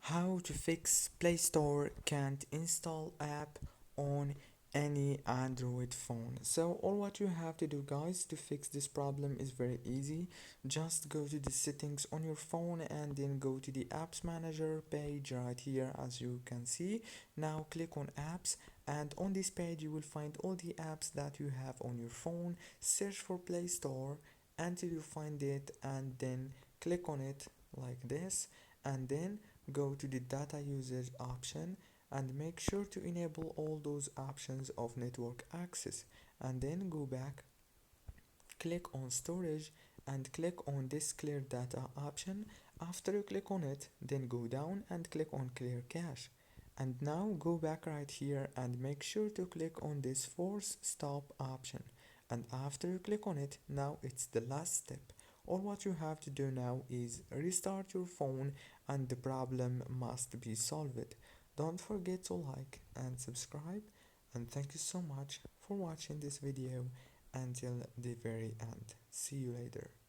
How to fix Play Store can't install app on any Android phone. So all what you have to do, guys, to fix this problem is very easy. Just go to the settings on your phone and then go to the apps manager page right here, as you can see. Now click on apps, and on this page you will find all the apps that you have on your phone. Search for Play Store until you find it, and then click on it like this, and then go to the data usage option and make sure to enable all those options of network access, and then go back, click on storage, and click on this clear data option. After you click on it, then go down and click on clear cache, and now go back right here and make sure to click on this force stop option. And after you click on it, now it's the last step. All what you have to do now is restart your phone and the problem must be solved. Don't forget to like and subscribe, and thank you so much for watching this video until the very end. See you later.